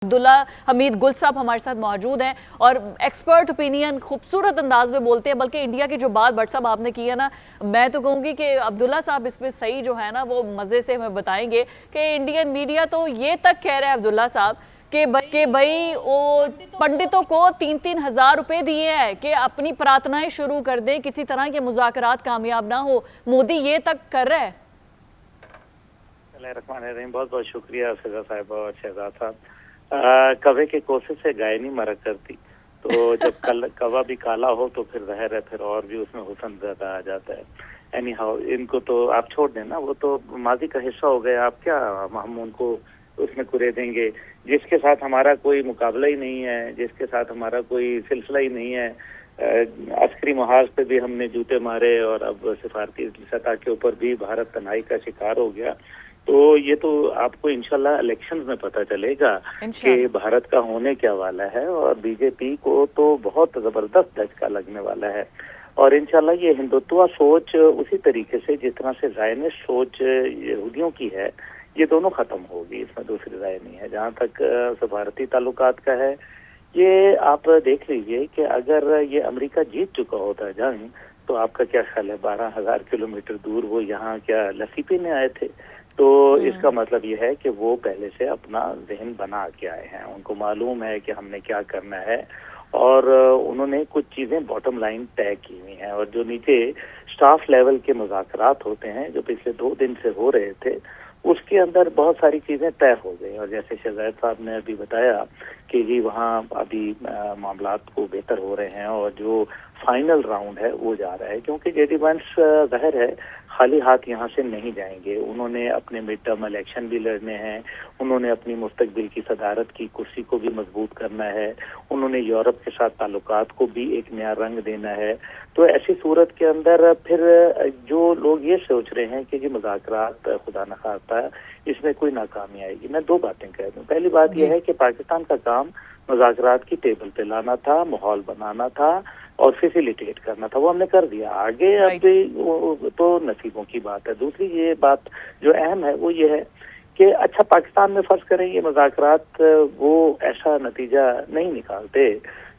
अब्दुल्ला हमीद गुल साहब हमारे साथ मौजूद हैं और एक्सपर्ट ओपिनियन खूबसूरत अंदाज में बोलते हैं। बल्कि इंडिया की जो बात भट्ट साहब आपने की है ना, मैं तो कहूँगी कि अब्दुल्ला साहब इस पे सही जो है ना वो मज़े से हमें बताएंगे कि इंडियन मीडिया तो ये तक कह रहा है अब्दुल्ला साहब कि भाई वो पंडितों को 3-3 हज़ार रुपए दिए हैं कि अपनी प्रार्थनाएं शुरू कर दें, किसी तरह के मुज़ाकरात कामयाब ना हो। मोदी ये तक कर रहा है। बहुत बहुत शुक्रिया फिजा साहिबा और शहजाद साहब। कवे के कोसे से गाय नहीं मरा करती, तो जब कवा भी काला हो तो फिर ज़ाहिर है फिर और भी उसमें हुस्न ज़्यादा आ जाता है। एनी हाउ, इनको तो आप छोड़ देना, वो तो माजी का हिस्सा हो गए। आप क्या हम उनको उसमें कुरे देंगे जिसके साथ हमारा कोई मुकाबला ही नहीं है, जिसके साथ हमारा कोई सिलसिला ही नहीं है। अस्करी महाज पे भी हमने जूते मारे और अब सिफारती सतह के ऊपर भी भारत तन्हाई का शिकार हो गया। तो ये तो आपको इंशाल्लाह इलेक्शंस में पता चलेगा कि भारत का होने क्या वाला है, और बीजेपी को तो बहुत जबरदस्त झटका लगने वाला है। और इंशाल्लाह ये हिंदुत्व सोच उसी तरीके से जिस तरह से ज़ायनिस्ट सोच यहूदियों की है, ये दोनों खत्म होगी, इसमें दूसरी राय नहीं है। जहाँ तक सफारती ताल्लुकात का है, ये आप देख लीजिए कि अगर ये अमेरिका जीत चुका होता जंग, तो आपका क्या ख्याल है 12,000 किलोमीटर दूर वो यहाँ क्या लस्सी पीने आए थे? तो इसका मतलब ये है कि वो पहले से अपना ज़हन बना के आए हैं, उनको मालूम है कि हमने क्या करना है, और उन्होंने कुछ चीज़ें बॉटम लाइन तय की हुई हैं। और जो नीचे स्टाफ लेवल के मुज़ाकरात होते हैं जो पिछले 2 दिन से हो रहे थे, उसके अंदर बहुत सारी चीज़ें तय हो गई। और जैसे शहजाद साहब ने अभी बताया कि जी वहाँ अभी मामलात को बेहतर हो रहे हैं और जो फाइनल राउंड है वो जा रहा है, क्योंकि जेडी वंश ज़ाहिर है खाली हाथ यहाँ से नहीं जाएंगे। उन्होंने अपने मिड टर्म इलेक्शन भी लड़ने हैं, उन्होंने अपनी मुस्तकबिल की सदारत की कुर्सी को भी मजबूत करना है, उन्होंने यूरोप के साथ ताल्लुकात को भी एक नया रंग देना है। तो ऐसी सूरत के अंदर फिर जो लोग ये सोच रहे हैं कि जी मुज़ाकरात खुदा न खास्ता इसमें कोई नाकामी आएगी, मैं 2 बातें कह दूं। पहली बात यह है कि पाकिस्तान का काम मुज़ाकरात की टेबल पे लाना था, माहौल बनाना था और फैसिलिटेट करना था, वो हमने कर दिया। आगे अब तो नसीबों की बात है। दूसरी ये बात जो अहम है वो ये है कि अच्छा पाकिस्तान में फर्ज करें ये मुज़ाकरात वो ऐसा नतीजा नहीं निकालते,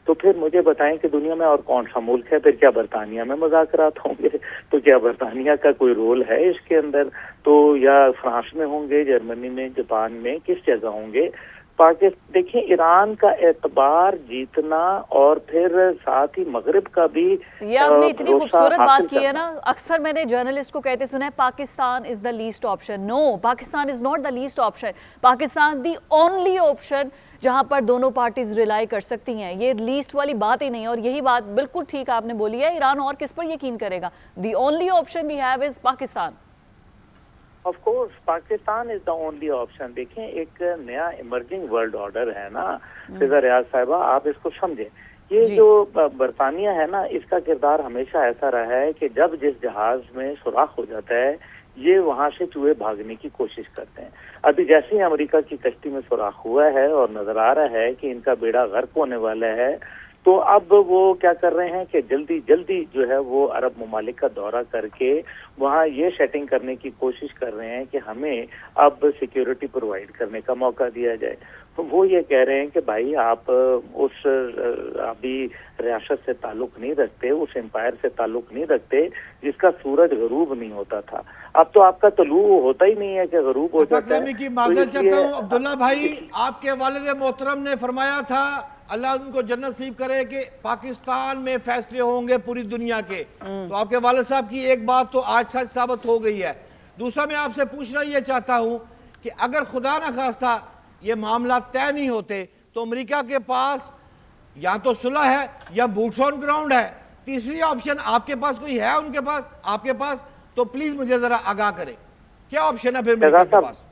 तो फिर मुझे बताएं कि दुनिया में और कौन सा मुल्क है? फिर क्या बरतानिया में मुज़ाकरात होंगे? तो क्या बरतानिया का कोई रोल है इसके अंदर? तो या फ्रांस में होंगे, जर्मनी में, जापान में, किस जगह होंगे? देखिए ईरान का एतबार जीतना और फिर साथ ही मगरिब का भी, ये आपने इतनी खूबसूरत बात की है ना। अक्सर मैंने जर्नलिस्ट को कहते सुना है Pakistan is the least option. No, Pakistan is not the least option. Pakistan the only option जहां पर दोनों पार्टीज रिलाई कर सकती हैं। ये लीस्ट वाली बात ही नहीं है, और यही बात बिल्कुल ठीक आपने बोली है। ईरान और किस पर यकीन करेगा? The only option we have is Pakistan. Of course Pakistan is the only option. देखें एक नया इमर्जिंग वर्ल्ड ऑर्डर है ना फिजा रियाज साहिबा, आप इसको समझें। ये जो बरतानिया है ना, इसका किरदार हमेशा ऐसा रहा है कि जब जिस जहाज में सुराख हो जाता है ये वहां से चूहे भागने की कोशिश करते हैं। अभी जैसे ही अमेरिका की कश्ती में सुराख हुआ है और नजर आ रहा है कि इनका बेड़ा गर्क होने वाला है, तो अब वो क्या कर रहे हैं कि जल्दी जल्दी जो है वो अरब ममालिक का दौरा करके वहाँ ये सेटिंग करने की कोशिश कर रहे हैं कि हमें अब सिक्योरिटी प्रोवाइड करने का मौका दिया जाए। तो वो ये कह रहे हैं कि भाई आप उस अभी रियासत से ताल्लुक नहीं रखते, उस एम्पायर से ताल्लुक नहीं रखते जिसका सूरज गरूब नहीं होता था। अब तो आपका तलू होता ही नहीं है कि गरूब हो जाता है। की माजरत चाहता हूं अब्दुल्ला भाई, आपके वालिद मोहतरम ने फरमाया था, अल्लाह उनको जन्नत नसीब करे, कि पाकिस्तान में फैसले होंगे पूरी दुनिया के। तो आपके वालिद साहब की एक बात तो आज सच साबित हो गई है। दूसरा मैं आपसे पूछना ये चाहता हूं कि अगर खुदा न खास्ता ये मामला तय नहीं होते तो अमेरिका के पास या तो सुलह है या बूट्स ऑन ग्राउंड है। तीसरी ऑप्शन आपके पास कोई है? उनके पास, आपके पास? तो प्लीज मुझे जरा आगाह करें, क्या ऑप्शन है फिर अमेरिका के पास?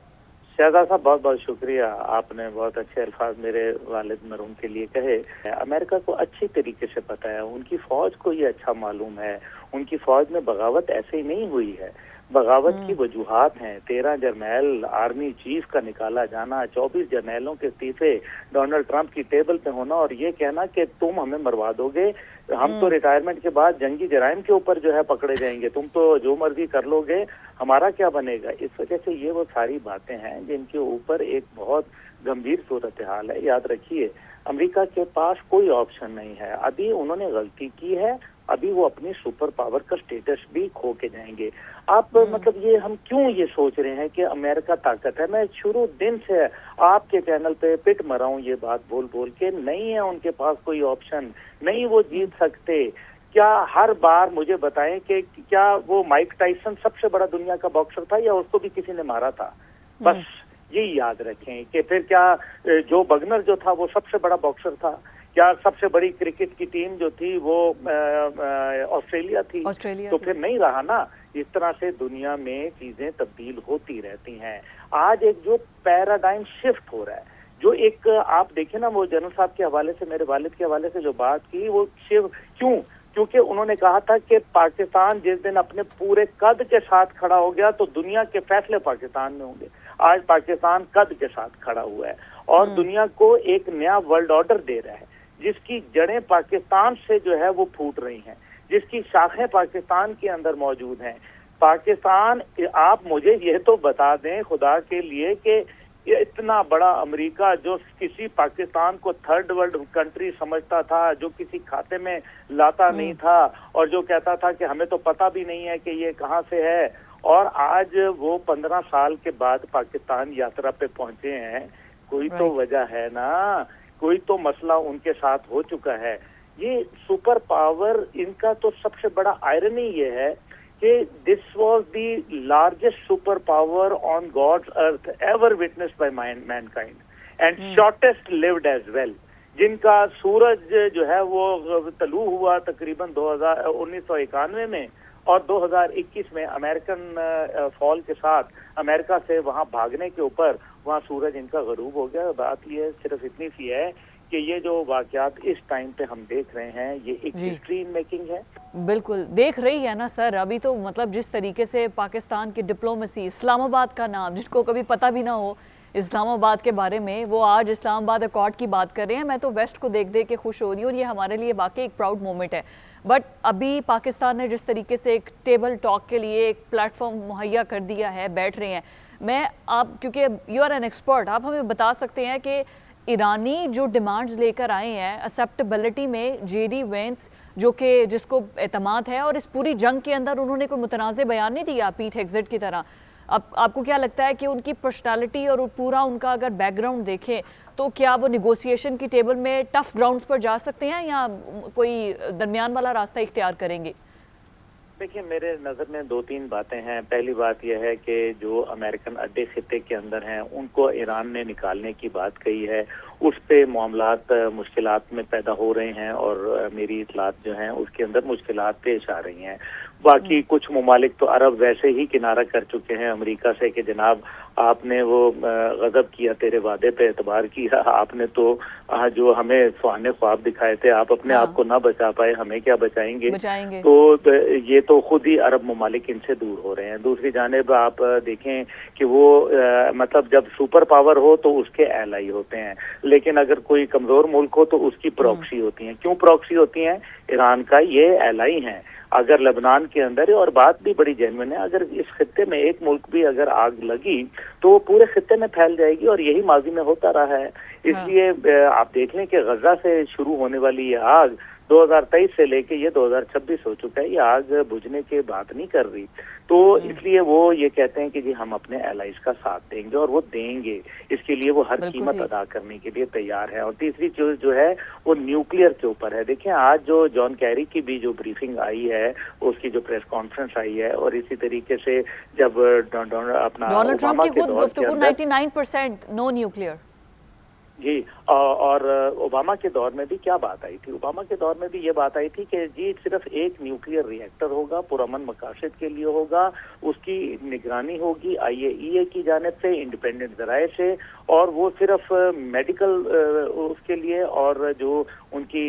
शहजाद साहब बहुत बहुत शुक्रिया, आपने बहुत अच्छे अल्फाज मेरे वालिद मरहूम के लिए कहे। अमेरिका को अच्छी तरीके से पता है, उनकी फौज को ये अच्छा मालूम है, उनकी फौज में बगावत ऐसे ही नहीं हुई है। बगावत की वजूहात हैं। 13 जर्नैल आर्मी चीफ का निकाला जाना, 24 जर्नैलों के इस्तीफे, डोनाल्ड ट्रंप की टेबल पे होना और ये कहना कि तुम हमें मरवा दोगे, हम तो रिटायरमेंट के बाद जंगी जराइम के ऊपर जो है पकड़े जाएंगे, तुम तो जो मर्जी कर लोगे, हमारा क्या बनेगा। इस वजह से ये वो सारी बातें हैं जिनके ऊपर एक बहुत गंभीर सूरत हाल है। याद रखिए, अमेरिका के पास कोई ऑप्शन नहीं है। अभी उन्होंने गलती की है, अभी वो अपनी सुपर पावर का स्टेटस भी खो के जाएंगे। आप मतलब ये हम क्यों ये सोच रहे हैं कि अमेरिका ताकत है? मैं शुरू दिन से आपके चैनल पे पिट मरा हूं ये बात बोल बोल के, नहीं है उनके पास कोई ऑप्शन, नहीं वो जीत सकते। क्या हर बार मुझे बताएं कि क्या वो माइक टाइसन सबसे बड़ा दुनिया का बॉक्सर था या उसको भी किसी ने मारा था? बस यही याद रखें कि फिर क्या जो बगनर जो था वो सबसे बड़ा बॉक्सर था? क्या सबसे बड़ी क्रिकेट की टीम जो थी वो ऑस्ट्रेलिया थी? तो फिर नहीं रहा ना। इस तरह से दुनिया में चीजें तब्दील होती रहती हैं। आज एक जो पैराडाइम शिफ्ट हो रहा है, जो एक आप देखें ना, वो जनरल साहब के हवाले से, मेरे वालिद के हवाले से जो बात की, वो क्योंकि उन्होंने कहा था कि पाकिस्तान जिस दिन अपने पूरे कद के साथ खड़ा हो गया तो दुनिया के फैसले पाकिस्तान में होंगे। आज पाकिस्तान कद के साथ खड़ा हुआ है और दुनिया को एक नया वर्ल्ड ऑर्डर दे रहा है, जिसकी जड़ें पाकिस्तान से जो है वो फूट रही हैं, जिसकी शाखें पाकिस्तान के अंदर मौजूद हैं। पाकिस्तान, आप मुझे ये तो बता दें खुदा के लिए कि ये इतना बड़ा अमेरिका जो किसी पाकिस्तान को थर्ड वर्ल्ड कंट्री समझता था, जो किसी खाते में लाता नहीं था और जो कहता था कि हमें तो पता भी नहीं है कि ये कहाँ से है, और आज वो 15 साल के बाद पाकिस्तान यात्रा पे पहुंचे हैं। कोई तो वजह है ना, कोई तो मसला उनके साथ हो चुका है। ये सुपर पावर, इनका तो सबसे बड़ा आयरनी ये है कि this was the largest super power on God's earth ever witnessed by mankind and shortest lived as well, जिनका सूरज जो है वो तलू हुआ तकरीबन 1991 में, और 2021 में अमेरिकन फॉल के साथ अमेरिका से वहां भागने के ऊपर वहां सूरज इनका गरूब हो गया। बात ये सिर्फ इतनी सी है कि ये जो वाकयात इस टाइम पे हम देख रहे हैं, ये एक हिस्ट्री मेकिंग है। बिल्कुल देख रही है ना सर। अभी तो मतलब जिस तरीके से पाकिस्तान की डिप्लोमेसी, इस्लामाबाद का नाम जिसको कभी पता भी ना हो इस्लामाबाद के बारे में, वो आज इस्लामाबाद अकॉर्ड की बात कर रहे हैं। मैं तो वेस्ट को देख देख के खुश हो रही हूँ और ये हमारे लिए वाकई एक प्राउड मोमेंट है। बट अभी पाकिस्तान ने जिस तरीके से एक टेबल टॉक के लिए एक प्लेटफॉर्म मुहैया कर दिया है, बैठ रहे हैं, मैं आप क्योंकि यू आर एन एक्सपर्ट, आप हमें बता सकते हैं कि ईरानी जो डिमांड्स लेकर आए हैं एक्सेप्टेबिलिटी में, जेडी वेंस जो कि जिसको एतमाद है और इस पूरी जंग के अंदर उन्होंने कोई मुतनाज़ बयान नहीं दिया पीट हेग्ज़ेट की तरह। अब आपको क्या लगता है कि उनकी पर्सनालिटी और पूरा उनका अगर बैकग्राउंड देखें तो क्या वो निगोशिएशन की टेबल में टफ ग्राउंड्स पर जा सकते हैं या कोई दरमियान वाला रास्ता इख्तियार करेंगे? देखिए, मेरे नज़र में 2-3 बातें हैं। पहली बात यह है कि जो अमेरिकन अड्डे खित्ते के अंदर हैं उनको ईरान ने निकालने की बात कही है, उस पे मामलात मुश्किलात में पैदा हो रहे हैं और मेरी इतलात जो हैं उसके अंदर मुश्किलात पेश आ रही हैं। बाकी कुछ ममालिक तो अरब वैसे ही किनारा कर चुके हैं अमेरिका से कि जनाब आपने वो गजब किया, तेरे वादे पे एतबार किया, आपने तो जो हमें सुहाने ख्वाब दिखाए थे, आप अपने आप को ना बचा पाए, हमें क्या बचाएंगे? तो ये तो खुद ही अरब ममालिक इनसे दूर हो रहे हैं। दूसरी जानिब आप देखें कि वो मतलब जब सुपर पावर हो तो उसके एलाई होते हैं, लेकिन अगर कोई कमजोर मुल्क हो तो उसकी प्रॉक्सी होती हैं। क्यों प्रॉक्सी होती हैं? ईरान का ये एलाई हैं। अगर लेबनान के अंदर है, और बात भी बड़ी जेन्युइन है, अगर इस खित्ते में एक मुल्क भी अगर आग लगी तो वो पूरे खित्ते में फैल जाएगी, और यही माजी में होता रहा है। इसलिए आप देख लें कि गजा से शुरू होने वाली ये आग 2023 से लेके ये 2026 हो चुका है, ये आग बुझने की बात नहीं कर रही। तो इसलिए वो ये कहते हैं कि जी हम अपने एलाइज का साथ देंगे, और वो देंगे, इसके लिए वो हर कीमत अदा करने के लिए तैयार है। और तीसरी चीज जो है वो न्यूक्लियर के ऊपर है। देखिए, आज जो जॉन कैरी की भी जो ब्रीफिंग आई है, उसकी जो प्रेस कॉन्फ्रेंस आई है, और इसी तरीके से जब अपना डोनाल्ड ट्रंप की खुद गुफ्तगू 99% नो न्यूक्लियर जी, और ओबामा के दौर में भी क्या बात आई थी? ओबामा के दौर में भी ये बात आई थी कि जी सिर्फ एक न्यूक्लियर रिएक्टर होगा, पुरअमन मकासद के लिए होगा, उसकी निगरानी होगी IAEA की जानिब से, इंडिपेंडेंट ज़राए से, और वो सिर्फ मेडिकल उसके लिए और जो उनकी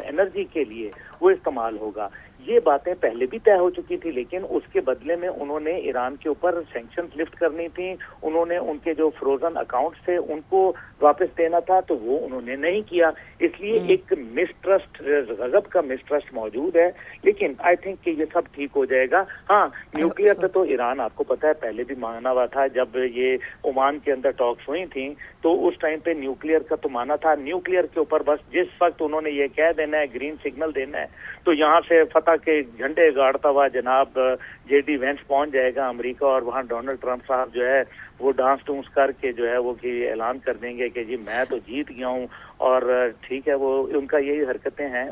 एनर्जी के लिए वो इस्तेमाल होगा। ये बातें पहले भी तय हो चुकी थी, लेकिन उसके बदले में उन्होंने ईरान के ऊपर सैंक्शंस लिफ्ट करनी थी, उन्होंने उनके जो फ्रोजन अकाउंट्स थे उनको वापस देना था, तो वो उन्होंने नहीं किया। इसलिए एक मिसट्रस्ट, गजब का मिसट्रस्ट मौजूद है, लेकिन आई थिंक कि ये सब ठीक हो जाएगा। हाँ, न्यूक्लियर पे तो ईरान, आपको पता है, पहले भी माना हुआ था। जब ये ओमान के अंदर टॉक्स हुई थी तो उस टाइम पे न्यूक्लियर का तो माना था। न्यूक्लियर के ऊपर बस जिस वक्त उन्होंने ये कह देना है, ग्रीन सिग्नल देना है, तो यहाँ से फतह के झंडे गाड़ता हुआ जनाब जेडी वेंस पहुंच जाएगा अमेरिका, और वहाँ डोनाल्ड ट्रंप साहब जो है वो डांस टूंस करके जो है वो कि ऐलान कर देंगे कि जी मैं तो जीत गया हूँ। और ठीक है, वो उनका यही हरकतें हैं।